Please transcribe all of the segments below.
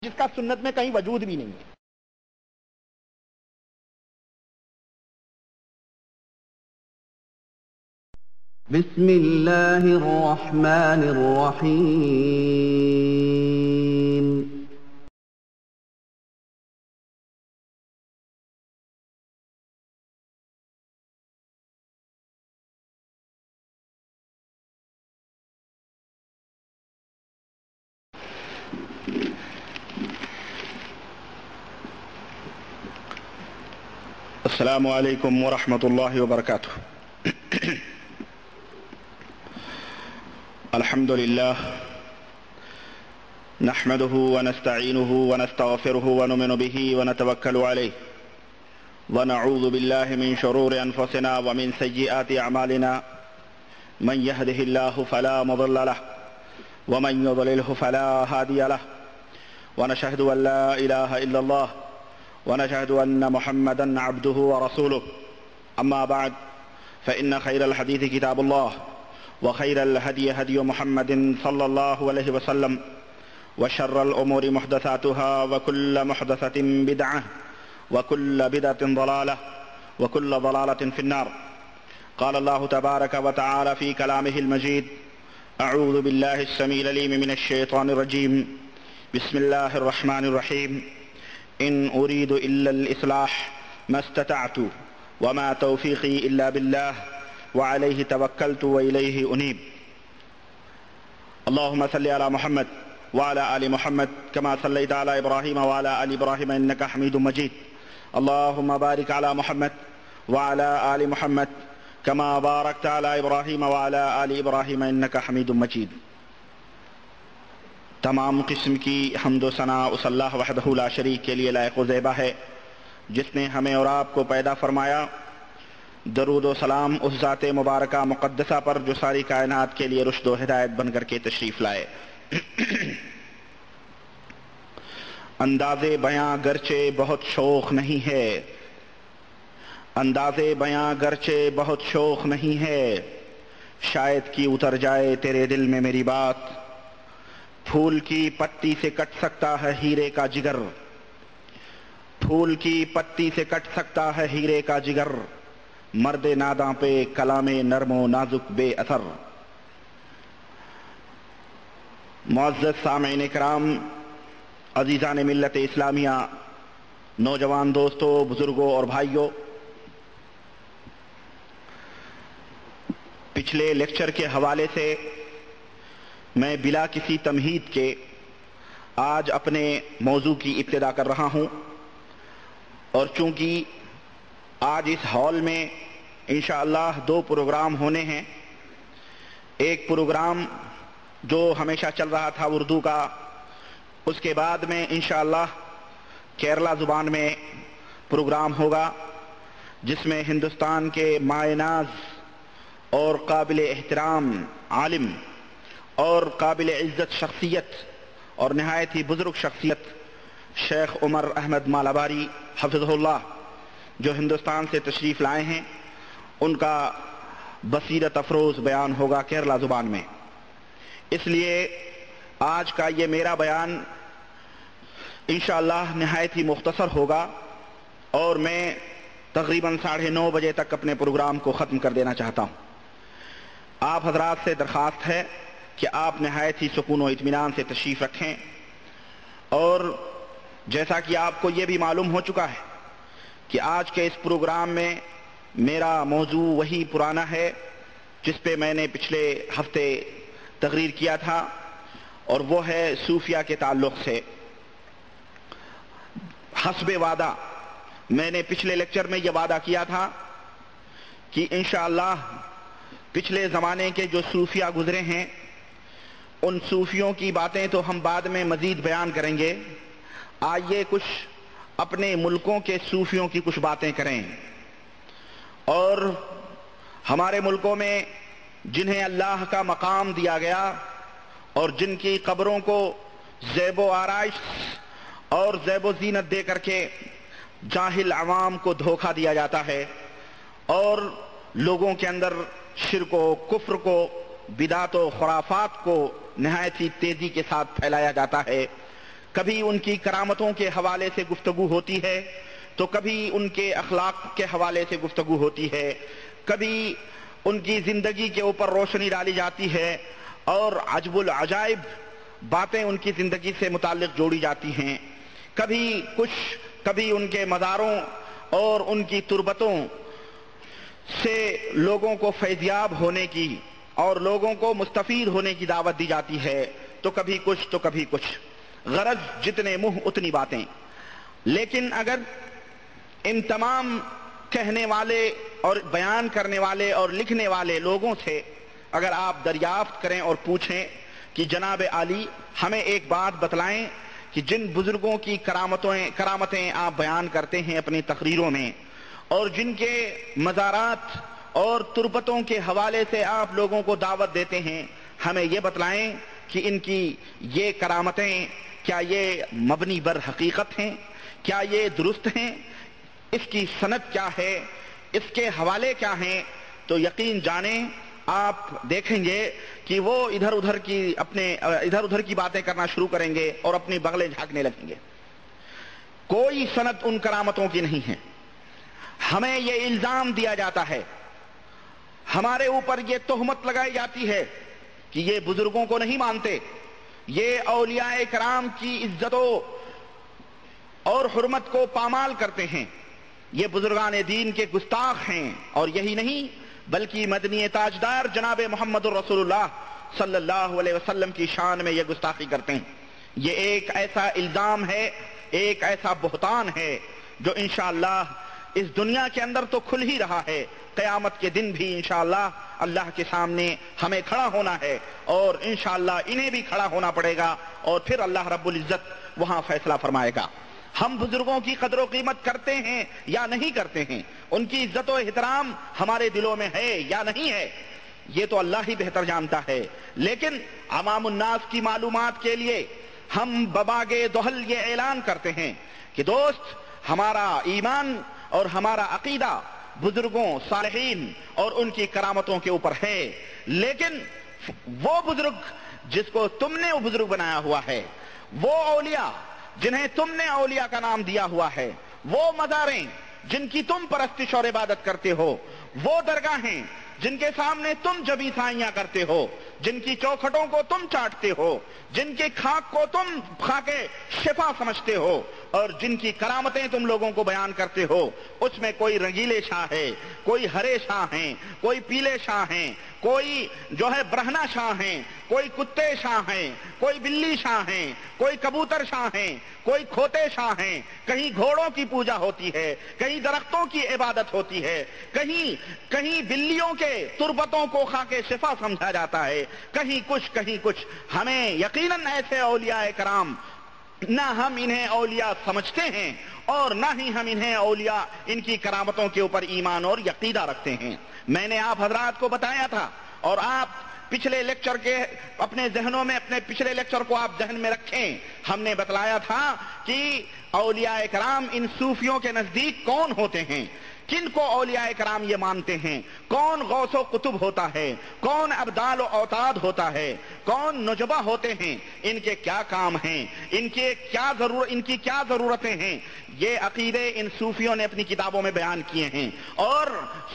جس کا سنت میں کہیں وجود بھی نہیں ہے۔ بسم اللہ الرحمن الرحیم۔ السلام علیکم ورحمۃ اللہ وبرکاتہ۔ الحمد للہ نحمده ونستعینه ونستغفره ونؤمن به ونتوکل علیہ ونعوذ باللہ من شرور انفسنا ومن سیئات اعمالنا من يهده الله فلا مضل له ومن يضلله فلا هادي له ونشهد ان لا اله الا الله ونشهد أن محمدا عبده ورسوله أما بعد فإن خير الحديث كتاب الله وخير الهدي هدي محمد صلى الله عليه وسلم وشر الأمور محدثاتها وكل محدثة بدعة وكل بدعة ضلالة وكل ضلالة في النار. قال الله تبارك وتعالى في كلامه المجيد: أعوذ بالله السميع العليم من الشيطان الرجيم. بسم الله الرحمن الرحيم. إن أريد إلا الإصلاح ما استطعت وما توفيقي إلا بالله وعليه توكلت وإليه أنيب. اللهم صل على محمد وعلى آل محمد كما صليت على إبراهيم وعلى آل إبراهيم إنك حميد مجيد. اللهم بارك على محمد وعلى آل محمد كما باركت على إبراهيم وعلى آل إبراهيم إنك حميد مجيد. تمام قسم کی حمد و ثنا اس اللہ وحدہ لا شریک کے لیے لائق و زیبہ ہے جس نے ہمیں اور آپ کو پیدا فرمایا۔ درود و سلام اس ذات مبارکہ مقدسہ پر جو ساری کائنات کے لیے رشد و ہدایت بن کر کے تشریف لائے۔ انداز بیاں گرچہ بہت شوق نہیں ہے، انداز بیاں گرچہ بہت شوق نہیں ہے، شاید کہ اتر جائے تیرے دل میں میری بات۔ پھول کی پتی سے کٹ سکتا ہے ہیرے کا جگر، پھول کی پتی سے کٹ سکتا ہے ہیرے کا جگر، مرد ناداں پہ کلام نرم و نازک بے اثر۔ معزز سامعین کرام، عزیزان ملت اسلامیہ، نوجوان دوستو، بزرگوں اور بھائیوں، پچھلے لیکچر کے حوالے سے میں بلا کسی تمہید کے آج اپنے موضوع کی ابتدا کر رہا ہوں، اور چونکہ آج اس ہال میں انشاءاللہ 2 پروگرام ہونے ہیں۔ ایک پروگرام جو ہمیشہ چل رہا تھا اردو کا، اس کے بعد میں انشاءاللہ کیرلا زبان میں پروگرام ہوگا جس میں ہندوستان کے مائع ناز اور قابل احترام عالم اور قابل عزت شخصیت اور نہایت ہی بزرگ شخصیت شیخ عمر احمد مالاباری حفظہ اللہ جو ہندوستان سے تشریف لائے ہیں، ان کا بصیرت افروز بیان ہوگا کیرلا زبان میں۔ اس لیے آج کا یہ میرا بیان انشاءاللہ نہایت ہی مختصر ہوگا، اور میں تقریباً 9:30 بجے تک اپنے پروگرام کو ختم کر دینا چاہتا ہوں۔ آپ حضرات سے درخواست ہے کہ آپ نہایت ہی سکون و اطمینان سے تشریف رکھیں، اور جیسا کہ آپ کو یہ بھی معلوم ہو چکا ہے کہ آج کے اس پروگرام میں میرا موضوع وہی پرانا ہے جس پہ میں نے پچھلے ہفتے تقریر کیا تھا، اور وہ ہے صوفیہ کے تعلق سے۔ حسب وعدہ میں نے پچھلے لیکچر میں یہ وعدہ کیا تھا کہ انشاءاللہ پچھلے زمانے کے جو صوفیہ گزرے ہیں ان صوفیوں کی باتیں تو ہم بعد میں مزید بیان کریں گے، آئیے کچھ اپنے ملکوں کے صوفیوں کی کچھ باتیں کریں۔ اور ہمارے ملکوں میں جنہیں اللہ کا مقام دیا گیا اور جن کی قبروں کو زیب و آرائش اور زیب و زینت دے کر کے جاہل عوام کو دھوکہ دیا جاتا ہے، اور لوگوں کے اندر شرک و کفر کو، بدعت و خرافات کو نہایت ہی تیزی کے ساتھ پھیلایا جاتا ہے، کبھی ان کی کرامتوں کے حوالے سے گفتگو ہوتی ہے تو کبھی ان کے اخلاق کے حوالے سے گفتگو ہوتی ہے، کبھی ان کی زندگی کے اوپر روشنی ڈالی جاتی ہے اور عجب العجائب باتیں ان کی زندگی سے متعلق جوڑی جاتی ہیں، کبھی ان کے مزاروں اور ان کی تربتوں سے لوگوں کو فیضیاب ہونے کی اور لوگوں کو مستفید ہونے کی دعوت دی جاتی ہے، تو کبھی کچھ غرض جتنے منہ اتنی باتیں۔ لیکن اگر ان تمام کہنے والے اور بیان کرنے والے اور لکھنے والے لوگوں سے اگر آپ دریافت کریں اور پوچھیں کہ جناب عالی ہمیں ایک بات بتلائیں کہ جن بزرگوں کی کرامتیں آپ بیان کرتے ہیں اپنی تقریروں میں اور جن کے مزارات اور تربتوں کے حوالے سے آپ لوگوں کو دعوت دیتے ہیں، ہمیں یہ بتلائیں کہ ان کی یہ کرامتیں کیا یہ مبنی بر حقیقت ہیں، کیا یہ درست ہیں، اس کی سند کیا ہے، اس کے حوالے کیا ہیں؟ تو یقین جانیں آپ دیکھیں گے کہ وہ ادھر ادھر کی باتیں کرنا شروع کریں گے اور اپنی بغلیں جھانکنے لگیں گے۔ کوئی سند ان کرامتوں کی نہیں ہے۔ ہمیں یہ الزام دیا جاتا ہے، ہمارے اوپر یہ تہمت لگائی جاتی ہے کہ یہ بزرگوں کو نہیں مانتے، یہ اولیاء کرام کی عزتوں اور حرمت کو پامال کرتے ہیں، یہ بزرگان دین کے گستاخ ہیں، اور یہی نہیں بلکہ مدنی تاجدار جناب محمد الرسول اللہ صلی اللہ علیہ وسلم کی شان میں یہ گستاخی کرتے ہیں۔ یہ ایک ایسا الزام ہے، ایک ایسا بہتان ہے جو انشاءاللہ اس دنیا کے اندر تو کھل ہی رہا ہے، قیامت کے دن بھی انشاءاللہ اللہ کے سامنے ہمیں کھڑا ہونا ہے اور انشاءاللہ انہیں بھی کھڑا ہونا پڑے گا، اور پھر اللہ رب العزت وہاں فیصلہ فرمائے گا۔ ہم بزرگوں کی قدر و قیمت کرتے ہیں یا نہیں کرتے ہیں، ان کی عزت و احترام ہمارے دلوں میں ہے یا نہیں ہے، یہ تو اللہ ہی بہتر جانتا ہے، لیکن عوام الناس کی معلومات کے لیے ہم بباغِ دہل یہ اعلان کرتے ہیں کہ دوست، ہمارا ایمان اور ہمارا عقیدہ بزرگوں، صالحین اور ان کی کرامتوں کے اوپر ہے، لیکن وہ بزرگ جس کو تم نے وہ بزرگ بنایا ہوا ہے، وہ اولیاء جنہیں تم نے اولیاء کا نام دیا ہوا ہے، وہ مزاریں جن کی تم پرستش اور عبادت کرتے ہو، وہ درگاہیں جن کے سامنے تم جبیں سائیاں کرتے ہو، جن کی چوکھٹوں کو تم چاٹتے ہو، جن کی خاک کو تم خاک شفا سمجھتے ہو، اور جن کی کرامتیں تم لوگوں کو بیان کرتے ہو، اس میں کوئی رنگیلے شاہ ہے، کوئی ہرے شاہ ہیں، کوئی پیلے شاہ ہیں، کوئی جو ہے برہنہ شاہ ہیں، کوئی کتے شاہ ہیں، کوئی بلی شاہ ہیں، کوئی کبوتر شاہ ہیں، کوئی کھوتے شاہ ہیں، کہیں گھوڑوں کی پوجا ہوتی ہے، کہیں درختوں کی عبادت ہوتی ہے، کہیں بلیوں کے تربتوں کو خاک شفا سمجھا جاتا ہے، کہیں کچھ۔ ہمیں یقیناً ایسے اولیاء کرام نہ ہم انہیں اولیاء سمجھتے ہیں اور نہ ہی ہم انہیں اولیاء ان کی کرامتوں کے اوپر ایمان اور عقیدہ رکھتے ہیں۔ میں نے آپ حضرات کو بتایا تھا، اور آپ پچھلے لیکچر کے اپنے ذہنوں میں اپنے پچھلے لیکچر کو آپ ذہن میں رکھیں، ہم نے بتلایا تھا کہ اولیاء کرام ان صوفیوں کے نزدیک کون ہوتے ہیں، کن کو اولیاء کرام یہ مانتے ہیں، کون غوث و قطب ہوتا ہے، کون ابدال و اوتاد ہوتا ہے، کون نجبہ ہوتے ہیں، ان کے کیا کام ہیں، ان کی کیا ضرورتیں ہیں، یہ عقیدے ان صوفیوں نے اپنی کتابوں میں بیان کیے ہیں، اور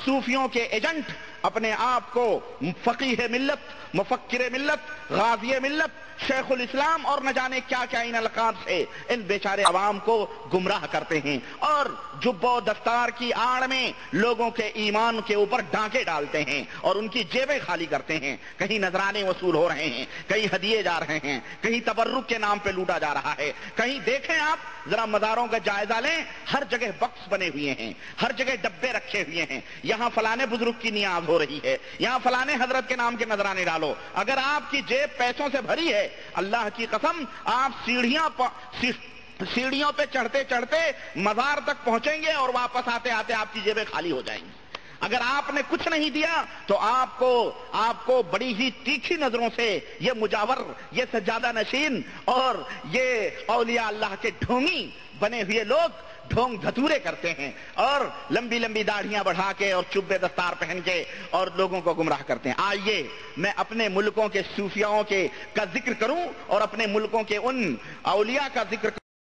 صوفیوں کے ایجنٹ اپنے آپ کو فقیہ ملت، مفکر ملت، غازی ملت، شیخ الاسلام اور نہ جانے کیا ان القاب سے ان بیچارے عوام کو گمراہ کرتے ہیں، اور جب و دستار کی آڑ میں لوگوں کے ایمان کے اوپر ڈانکے ڈالتے ہیں اور ان کی جیبیں خالی کرتے ہیں۔ کہیں نذرانے وصول ہو رہے ہیں، کہیں ہدیے جا رہے ہیں، کہیں تبرک کے نام پہ لوٹا جا رہا ہے، کہیں دیکھیں آپ ذرا مزاروں کا جائزہ لیں، ہر جگہ بکس بنے ہوئے ہیں، ہر جگہ ڈبے رکھے ہوئے ہیں، یہاں فلانے بزرگ کی نیاز ہو رہی ہے، یہاں فلانے حضرت کے نام کے نذرانے ڈالو۔ اگر آپ کی جیب پیسوں سے بھری ہے، اللہ کی قسم آپ سیڑھیوں پہ چڑھتے چڑھتے مزار تک پہنچیں گے اور واپس آتے آتے آپ کی جیبیں خالی ہو جائیں گی۔ اگر آپ نے کچھ نہیں دیا تو آپ کو بڑی ہی تیکھی نظروں سے یہ مجاور، یہ سجادہ نشین اور یہ اولیاء اللہ کے ڈھونگی بنے ہوئے لوگ ڈھونگ دھتورے کرتے ہیں اور لمبی لمبی داڑھیاں بڑھا کے اور چبے دستار پہن کے اور لوگوں کو گمراہ کرتے ہیں۔ آئیے میں اپنے ملکوں کے صوفیاؤں کا ذکر کروں اور اپنے ملکوں کے ان اولیاء کا ذکر کروں